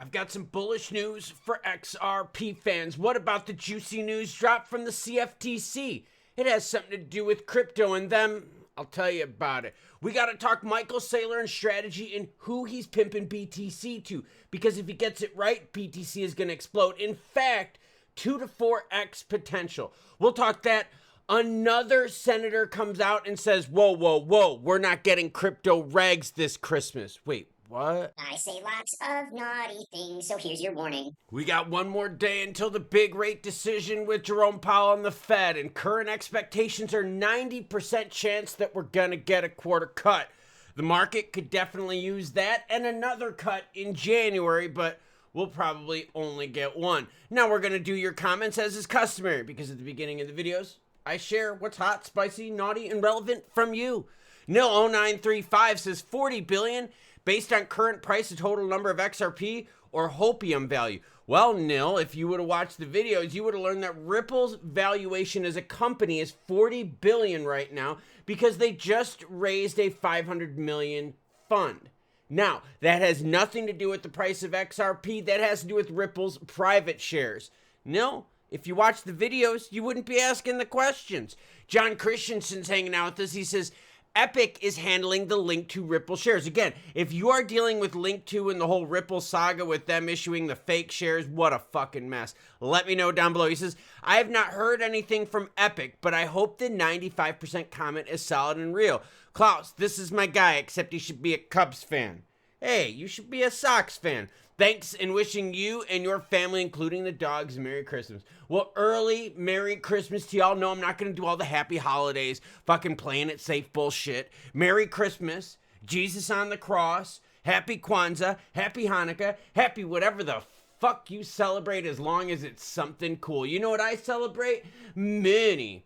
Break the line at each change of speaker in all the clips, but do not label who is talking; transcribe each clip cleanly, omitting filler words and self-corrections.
I've got some bullish news for XRP fans. What about the juicy news drop from the CFTC? It has something to do with crypto and them. I'll tell you about it. We got to talk Michael Saylor and strategy and who he's pimping BTC to. Because if he gets it right, BTC is going to explode. In fact, 2 to 4x potential. We'll talk that. Another senator comes out and says, whoa, we're not getting crypto regs this Christmas. Wait, what?
I say lots of naughty things, so here's your warning.
We got one more day until the big rate decision with Jerome Powell and the Fed, and current expectations are 90% chance that we're gonna get a quarter cut. The market could definitely use that and another cut in January, but we'll probably only get one. Now we're gonna do your comments as is customary, because at the beginning of the videos, I share what's hot, spicy, naughty, and relevant from you. Nil0935 says 40 billion based on current price, the total number of XRP or hopium value. Well, Nil, if you would have watched the videos, you would have learned that Ripple's valuation as a company is 40 billion right now because they just raised a 500 million fund. Now, that has nothing to do with the price of XRP. That has to do with Ripple's private shares. Nil, if you watch the videos, you wouldn't be asking the questions. John Christensen's hanging out with us. He says, Epic is handling the Link 2 Ripple shares. Again, if you are dealing with Link 2 and the whole Ripple saga with them issuing the fake shares, what a fucking mess. Let me know down below. He says, I have not heard anything from Epic, but I hope the 95% comment is solid and real. Klaus, this is my guy, except he should be a Cubs fan. Hey, you should be a Sox fan. Thanks, and wishing you and your family, including the dogs, Merry Christmas. Well, early Merry Christmas to y'all. No, I'm not going to do all the happy holidays, fucking playing it safe bullshit. Merry Christmas, Jesus on the cross, Happy Kwanzaa, Happy Hanukkah, Happy whatever the fuck you celebrate as long as it's something cool. You know what I celebrate? Mini.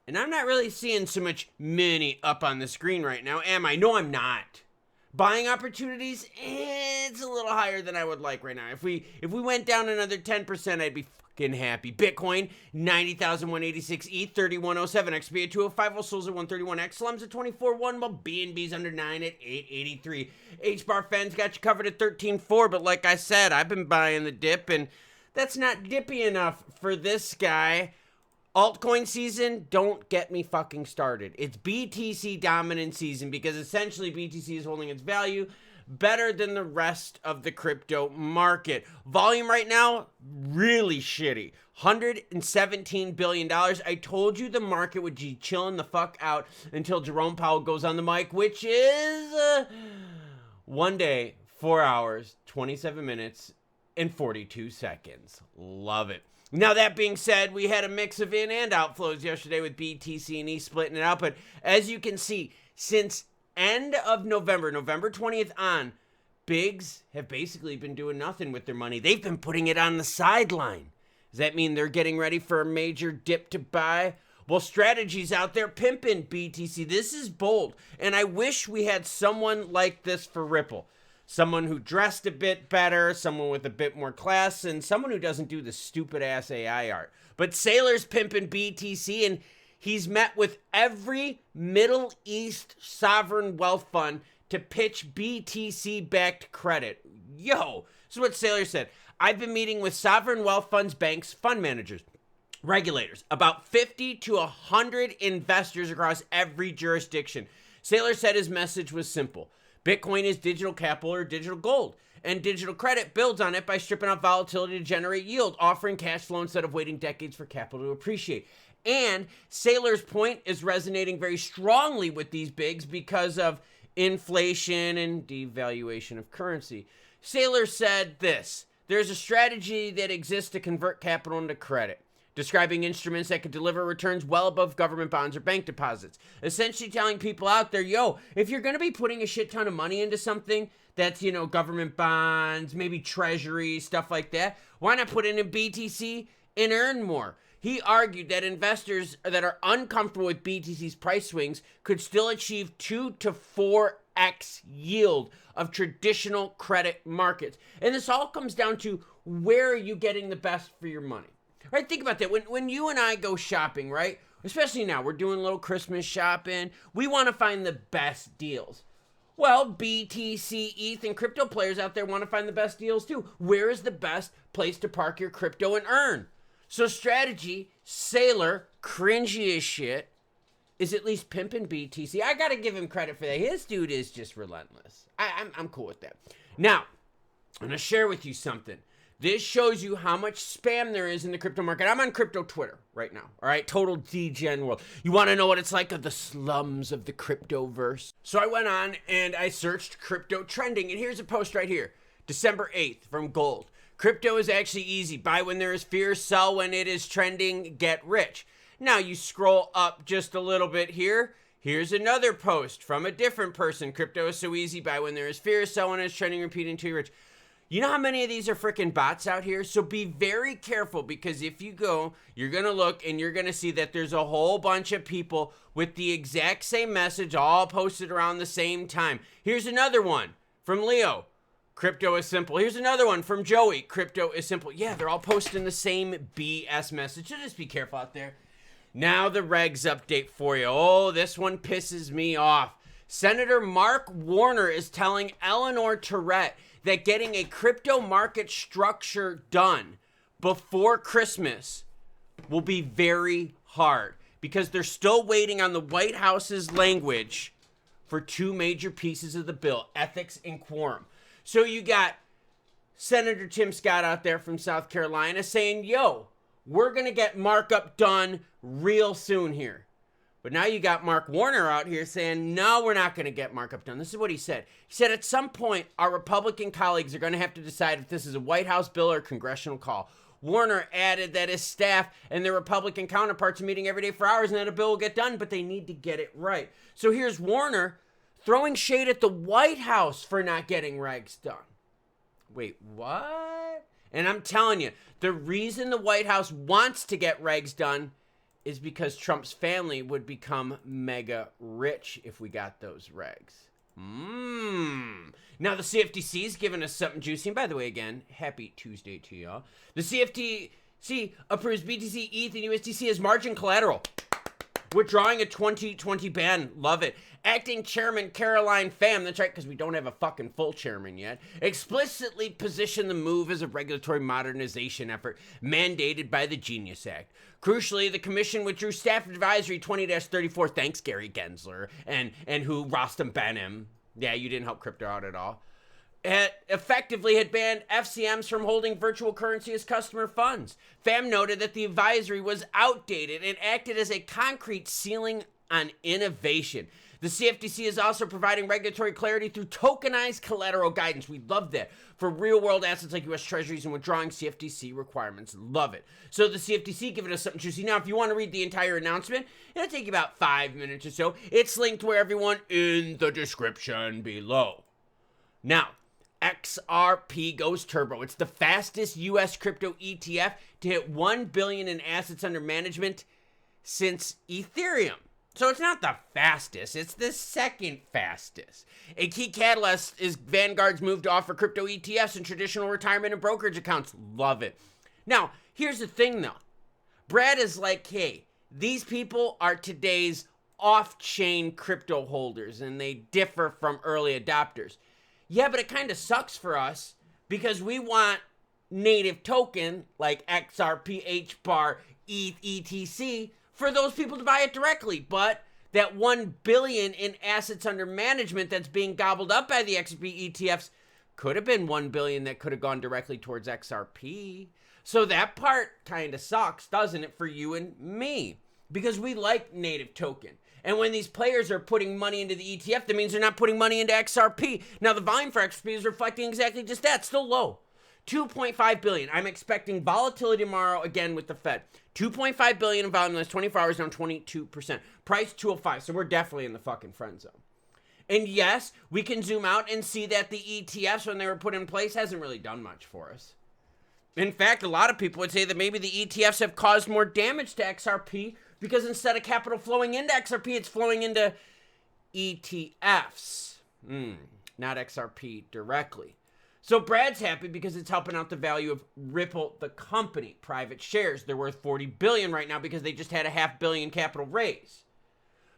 And I'm not really seeing so much mini up on the screen right now, am I? No, I'm not. Buying opportunities, it's a little higher than I would like right now. If we went down another 10%, I'd be fucking happy. Bitcoin, 90,186, ETH, 3107, XP at 205, Souls at 131, XLMs at 24.1, while BNB's under 9 at 883. HBAR fans got you covered at 13.4, but like I said, I've been buying the dip, and that's not dippy enough for this guy. Altcoin season, don't get me fucking started. It's BTC dominant season because essentially BTC is holding its value better than the rest of the crypto market. Volume right now, really shitty. $117 billion. I told you the market would be chilling the fuck out until Jerome Powell goes on the mic, which is 1 day, 4 hours, 27 minutes, and 42 seconds. Love it. Now, that being said, we had a mix of in and outflows yesterday with BTC and E splitting it out. But as you can see, since end of November, November 20th on, bigs have basically been doing nothing with their money. They've been putting it on the sideline. Does that mean they're getting ready for a major dip to buy? Well, strategies out there pimping BTC. This is bold. And I wish we had someone like this for Ripple. Someone who dressed a bit better, someone with a bit more class, and someone who doesn't do the stupid-ass AI art. But Saylor's pimping BTC, and he's met with every Middle East sovereign wealth fund to pitch BTC-backed credit. Yo, this is what Saylor said. I've been meeting with sovereign wealth funds, banks, fund managers, regulators, about 50 to 100 investors across every jurisdiction. Saylor said his message was simple. Bitcoin is digital capital or digital gold, and digital credit builds on it by stripping out volatility to generate yield, offering cash flow instead of waiting decades for capital to appreciate. And Saylor's point is resonating very strongly with these bigs because of inflation and devaluation of currency. Saylor said this, there's a strategy that exists to convert capital into credit, describing instruments that could deliver returns well above government bonds or bank deposits. Essentially telling people out there, yo, if you're going to be putting a shit ton of money into something that's, you know, government bonds, maybe treasuries, stuff like that, why not put it in BTC and earn more? He argued that investors that are uncomfortable with BTC's price swings could still achieve 2 to 4x yield of traditional credit markets. And this all comes down to where are you getting the best for your money? Right, think about that. When you and I go shopping, right, especially now, we're doing a little Christmas shopping. We want to find the best deals. Well, BTC, ETH, and crypto players out there want to find the best deals too. Where is the best place to park your crypto and earn? So strategy, Saylor, cringy as shit, is at least pimping BTC. I got to give him credit for that. His dude is just relentless. I'm cool with that. Now, I'm going to share with you something. This shows you how much spam there is in the crypto market. I'm on crypto Twitter right now. All right, total degen world. You want to know what it's like of the slums of the cryptoverse? So I went on and I searched crypto trending, and here's a post right here, December 8th from Gold. Crypto is actually easy. Buy when there is fear, sell when it is trending, get rich. Now you scroll up just a little bit here. Here's another post from a different person. Crypto is so easy. Buy when there is fear, sell when it is trending, repeat until you're rich. You know how many of these are freaking bots out here? So be very careful, because if you go, you're going to look and you're going to see that there's a whole bunch of people with the exact same message all posted around the same time. Here's another one from Leo. Crypto is simple. Here's another one from Joey. Crypto is simple. Yeah, they're all posting the same BS message. So just be careful out there. Now the regs update for you. Oh, this one pisses me off. Senator Mark Warner is telling Eleanor Tourette that getting a crypto market structure done before Christmas will be very hard, because they're still waiting on the White House's language for two major pieces of the bill, ethics and quorum. So you got Senator Tim Scott out there from South Carolina saying, yo, we're going to get markup done real soon here. But now you got Mark Warner out here saying, no, we're not going to get markup done. This is what he said. He said, at some point, our Republican colleagues are going to have to decide if this is a White House bill or a congressional call. Warner added that his staff and their Republican counterparts are meeting every day for hours and that a bill will get done, but they need to get it right. So here's Warner throwing shade at the White House for not getting regs done. Wait, what? And I'm telling you, the reason the White House wants to get regs done is because Trump's family would become mega rich if we got those regs. Now the CFTC is giving us something juicy. And by the way, again, happy Tuesday to y'all. The CFTC approves BTC, ETH, and USDC as margin collateral. Withdrawing a 2020 ban. Love it. Acting Chairman Caroline Pham, that's right, because we don't have a fucking full chairman yet, explicitly positioned the move as a regulatory modernization effort mandated by the Genius Act. Crucially, the commission withdrew Staff Advisory 20-34, thanks Gary Gensler, and who Rostam Benim. Yeah, you didn't help crypto out at all. Effectively had banned FCMs from holding virtual currency as customer funds. Pham noted that the advisory was outdated and acted as a concrete ceiling on innovation. The CFTC is also providing regulatory clarity through tokenized collateral guidance. We love that. For real-world assets like U.S. Treasuries and withdrawing CFTC requirements. Love it. So the CFTC giving us something juicy. Now, if you want to read the entire announcement, it'll take you about 5 minutes or so. It's linked to everyone in the description below. Now, XRP goes turbo. It's the fastest U.S. crypto ETF to hit $1 billion in assets under management since Ethereum. So it's not the fastest, it's the second fastest. A key catalyst is Vanguard's move to offer crypto ETFs and traditional retirement and brokerage accounts. Love it. Now, here's the thing though. Brad is like, hey, these people are today's off-chain crypto holders and they differ from early adopters. Yeah, but it kind of sucks for us because we want native token like XRP, HBAR, ETH, ETC for those people to buy it directly. But that 1 billion in assets under management that's being gobbled up by the XRP ETFs could have been 1 billion that could have gone directly towards XRP. So that part kind of sucks, doesn't it, for you and me? Because we like native token. And when these players are putting money into the ETF, that means they're not putting money into XRP. Now the volume for XRP is reflecting exactly just that, still low. 2.5 billion. I'm expecting volatility tomorrow again with the Fed. 2.5 billion in volume in the last 24 hours, down 22%. Price 205. So we're definitely in the fucking friend zone. And yes, we can zoom out and see that the ETFs, when they were put in place, hasn't really done much for us. In fact, a lot of people would say that maybe the ETFs have caused more damage to XRP because instead of capital flowing into XRP, it's flowing into ETFs. Not XRP directly. So Brad's happy because it's helping out the value of Ripple, the company, private shares. They're worth $40 billion right now because they just had a $500 million capital raise.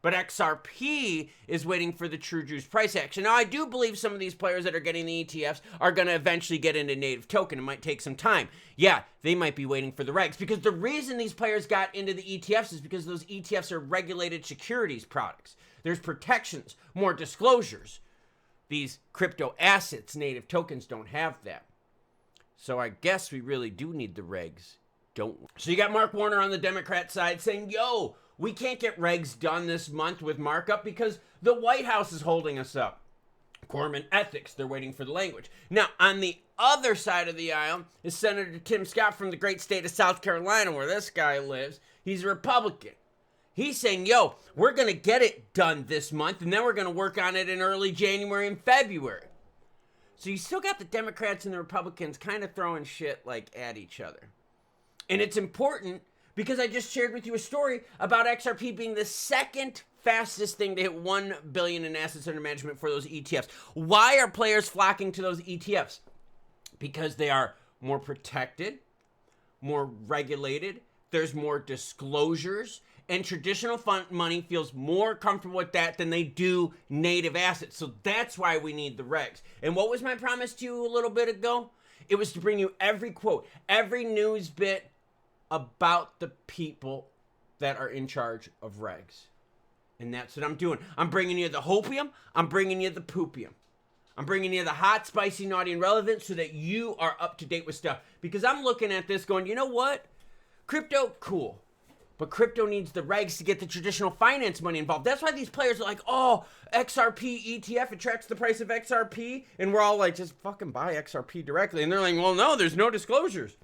But XRP is waiting for the true juice price action. Now, I do believe some of these players that are getting the ETFs are going to eventually get into native token. It might take some time. Yeah, they might be waiting for the regs. Because the reason these players got into the ETFs is because those ETFs are regulated securities products. There's protections, more disclosures. These crypto assets, native tokens, don't have that. So I guess we really do need the regs, don't we? So you got Mark Warner on the Democrat side saying, yo, we can't get regs done this month with markup because the White House is holding us up. Quorum and ethics, they're waiting for the language. Now, on the other side of the aisle is Senator Tim Scott from the great state of South Carolina, where this guy lives. He's a Republican. He's saying, yo, we're going to get it done this month, and then we're going to work on it in early January and February. So you still got the Democrats and the Republicans kind of throwing shit like at each other. And it's important because I just shared with you a story about XRP being the second fastest thing to hit 1 billion in assets under management for those ETFs. Why are players flocking to those ETFs? Because they are more protected, more regulated, there's more disclosures, and traditional fund money feels more comfortable with that than they do native assets. So that's why we need the regs. And what was my promise to you a little bit ago? It was to bring you every quote, every news bit about the people that are in charge of regs. And that's what I'm doing. I'm bringing you the hopium. I'm bringing you the poopium. I'm bringing you the hot, spicy, naughty, and relevant so that you are up to date with stuff. Because I'm looking at this going, you know what? Crypto, cool. But crypto needs the regs to get the traditional finance money involved. That's why these players are like, oh, XRP ETF, it tracks the price of XRP. And we're all like, just fucking buy XRP directly. And they're like, well, no, there's no disclosures.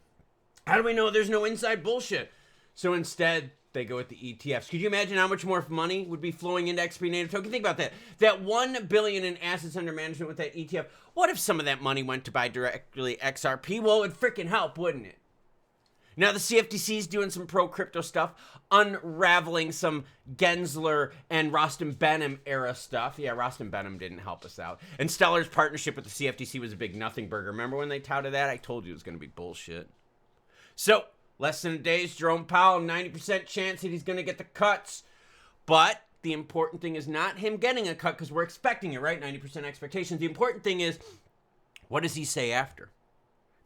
How do we know there's no inside bullshit? So instead, they go with the ETFs. Could you imagine how much more money would be flowing into XP native token? Think about that. That 1 billion in assets under management with that ETF. What if some of that money went to buy directly XRP? Well, it would freaking help, wouldn't it? Now, the CFTC is doing some pro-crypto stuff, unraveling some Gensler and Rostam Behnam era stuff. Yeah, Rostam Behnam didn't help us out. And Stellar's partnership with the CFTC was a big nothing burger. Remember when they touted that? I told you it was going to be bullshit. So, less than a day's Jerome Powell, 90% chance that he's going to get the cuts. But the important thing is not him getting a cut because we're expecting it, right? 90% expectations. The important thing is, what does he say after?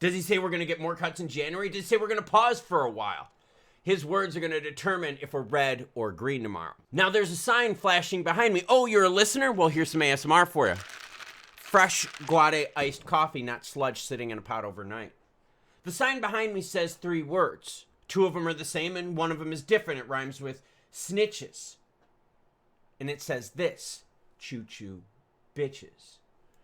Does he say we're going to get more cuts in January? Does he say we're going to pause for a while? His words are going to determine if we're red or green tomorrow. Now, there's a sign flashing behind me. Oh, you're a listener? Well, here's some ASMR for you. Fresh Guade iced coffee, not sludge sitting in a pot overnight. The sign behind me says 3 words. 2 of them are the same and 1 of them is different. It rhymes with snitches. And it says this, choo-choo bitches.